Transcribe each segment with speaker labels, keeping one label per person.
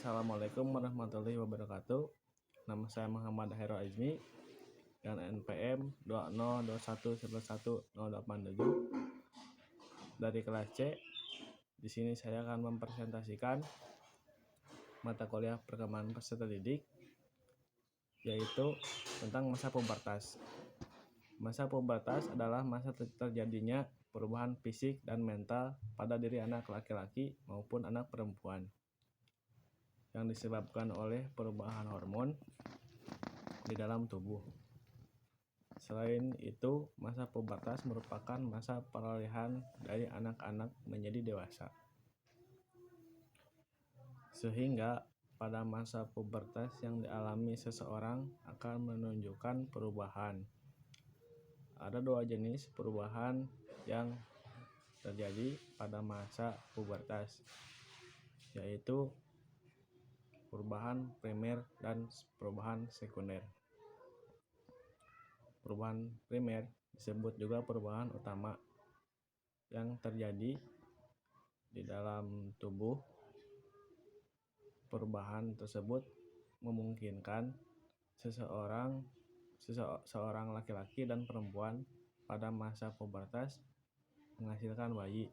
Speaker 1: Assalamualaikum warahmatullahi wabarakatuh. Nama saya Muhammad Hairul Azmi dengan NPM 2021111087 dari kelas C. Di sini saya akan mempresentasikan mata kuliah perkembangan peserta didik, yaitu tentang masa pubertas. Masa pubertas adalah masa terjadinya perubahan fisik dan mental pada diri anak laki-laki maupun anak perempuan yang disebabkan oleh perubahan hormon di dalam tubuh. Selain itu, masa pubertas merupakan masa peralihan dari anak-anak menjadi dewasa. Sehingga pada masa pubertas yang dialami seseorang akan menunjukkan perubahan. Ada dua jenis perubahan yang terjadi pada masa pubertas, yaitu perubahan primer dan perubahan sekunder. Perubahan primer disebut juga perubahan utama yang terjadi di dalam tubuh. Perubahan tersebut memungkinkan seorang laki-laki dan perempuan pada masa pubertas menghasilkan bayi.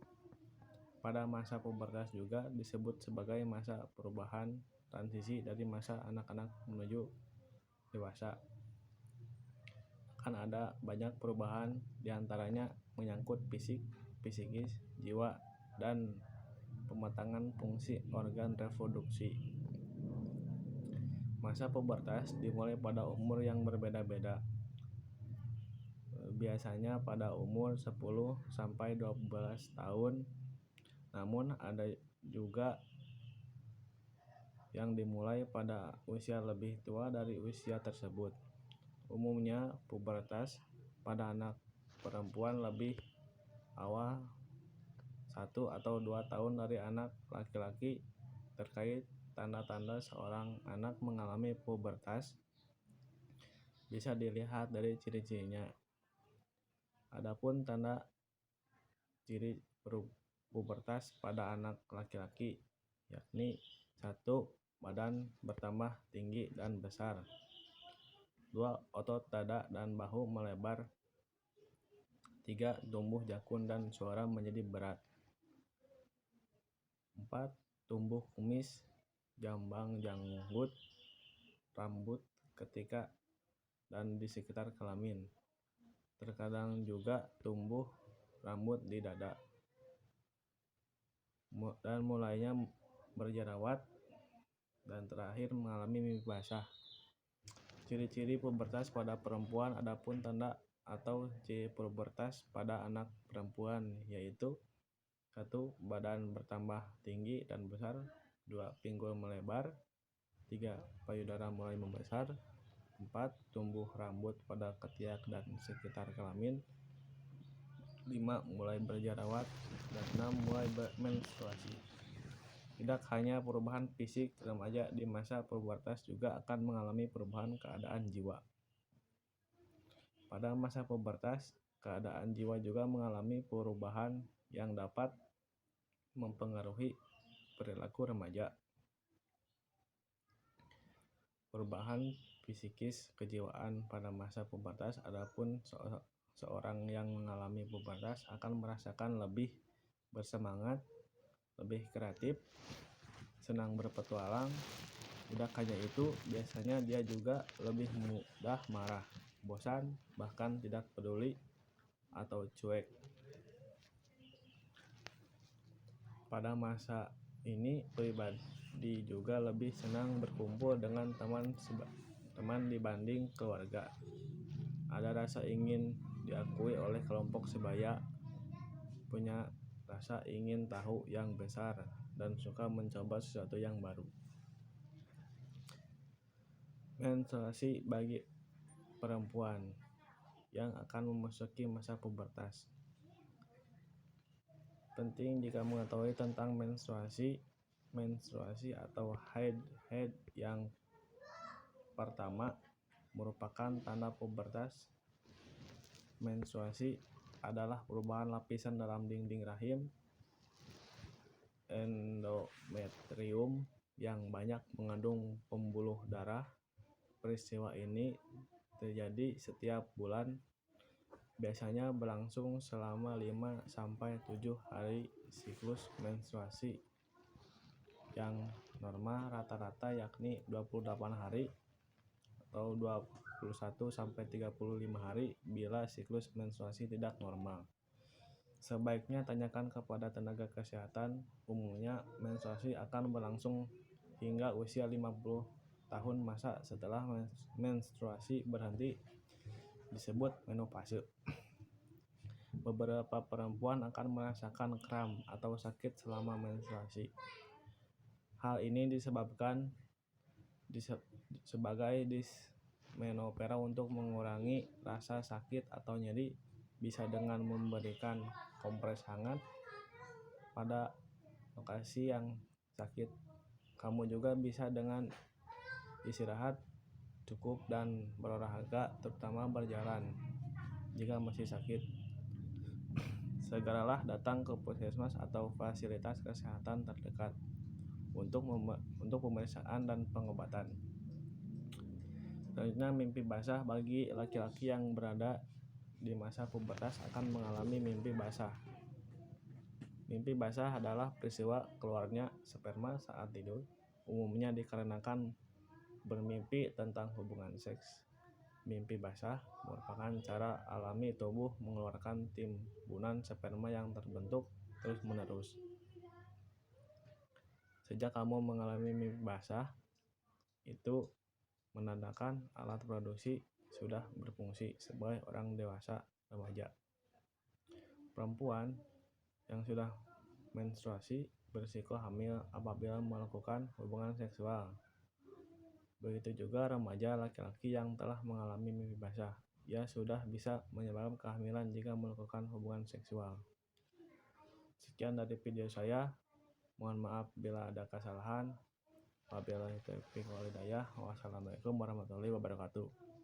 Speaker 1: Pada masa pubertas juga disebut sebagai masa perubahan transisi dari masa anak-anak menuju dewasa. Akan ada banyak perubahan, diantaranya menyangkut fisik, psikis, jiwa, dan pematangan fungsi organ reproduksi. Masa pubertas dimulai pada umur yang berbeda-beda. Biasanya pada umur 10 sampai 12 tahun. Namun ada juga yang dimulai pada usia lebih tua dari usia tersebut. Umumnya pubertas pada anak perempuan lebih awal 1 atau 2 tahun dari anak laki-laki. Terkait tanda-tanda seorang anak mengalami pubertas bisa dilihat dari ciri-cirinya. Adapun tanda ciri pubertas pada anak laki-laki yakni 1. Badan bertambah tinggi dan besar. 2. Otot dada dan bahu melebar. 3. Tumbuh jakun dan suara menjadi berat. 4. Tumbuh kumis, jambang janggut, rambut ketika dan di sekitar kelamin. Terkadang juga tumbuh rambut di dada. Dan mulainya berjerawat. Dan terakhir mengalami mimpi basah. Ciri-ciri pubertas pada perempuan. Adapun tanda atau ciri pubertas pada anak perempuan yaitu 1. Badan bertambah tinggi dan besar. 2. Pinggul melebar. 3. Payudara mulai membesar. 4. Tumbuh rambut pada ketiak dan sekitar kelamin. 5. Mulai berjerawat. Dan 6. Mulai menstruasi. Tidak hanya perubahan fisik, remaja di masa pubertas juga akan mengalami perubahan keadaan jiwa. Pada masa pubertas, keadaan jiwa juga mengalami perubahan yang dapat mempengaruhi perilaku remaja. Perubahan psikis kejiwaan pada masa pubertas. Adapun seorang yang mengalami pubertas akan merasakan lebih bersemangat, lebih kreatif, senang berpetualang. Tidak hanya itu, biasanya dia juga lebih mudah marah, bosan, bahkan tidak peduli atau cuek. Pada masa ini pribadi juga lebih senang berkumpul dengan teman dibanding keluarga. Ada rasa ingin diakui oleh kelompok sebaya, punya rasa ingin tahu yang besar, dan suka mencoba sesuatu yang baru. Menstruasi bagi perempuan yang akan memasuki masa pubertas. Penting jika mengetahui tentang menstruasi atau haid yang pertama merupakan tanda pubertas. Menstruasi adalah perubahan lapisan dalam dinding rahim, endometrium, yang banyak mengandung pembuluh darah. Peristiwa ini terjadi setiap bulan, biasanya berlangsung selama 5-7 hari. Siklus menstruasi yang normal rata-rata yakni 28 hari atau 21-35 hari. Bila siklus menstruasi tidak normal, sebaiknya tanyakan kepada tenaga kesehatan. Umumnya menstruasi akan berlangsung hingga usia 50 tahun. Masa setelah menstruasi berhenti disebut menopause. Beberapa perempuan akan merasakan kram atau sakit selama menstruasi. Hal ini disebabkan sebagai dysmenorrhea. Untuk mengurangi rasa sakit atau nyeri, bisa dengan memberikan kompres hangat pada lokasi yang sakit. Kamu juga bisa dengan istirahat cukup dan berolahraga, terutama berjalan jika masih sakit. Segeralah datang ke puskesmas atau fasilitas kesehatan terdekat untuk pemeriksaan dan pengobatan. Selanjutnya, mimpi basah. Bagi laki-laki yang berada di masa pubertas akan mengalami mimpi basah. Mimpi basah adalah peristiwa keluarnya sperma saat tidur, umumnya dikarenakan bermimpi tentang hubungan seks. Mimpi basah merupakan cara alami tubuh mengeluarkan timbunan sperma yang terbentuk terus-menerus. Sejak kamu mengalami mimpi basah, itu menandakan alat reproduksi sudah berfungsi sebagai orang dewasa remaja. Perempuan yang sudah menstruasi berisiko hamil apabila melakukan hubungan seksual. Begitu juga remaja laki-laki yang telah mengalami mimpi basah. Ia sudah bisa menyebabkan kehamilan jika melakukan hubungan seksual. Sekian dari video saya. Mohon maaf bila ada kesalahan. Wabillahi taufiq wal hidayah. Wassalamualaikum warahmatullahi wabarakatuh.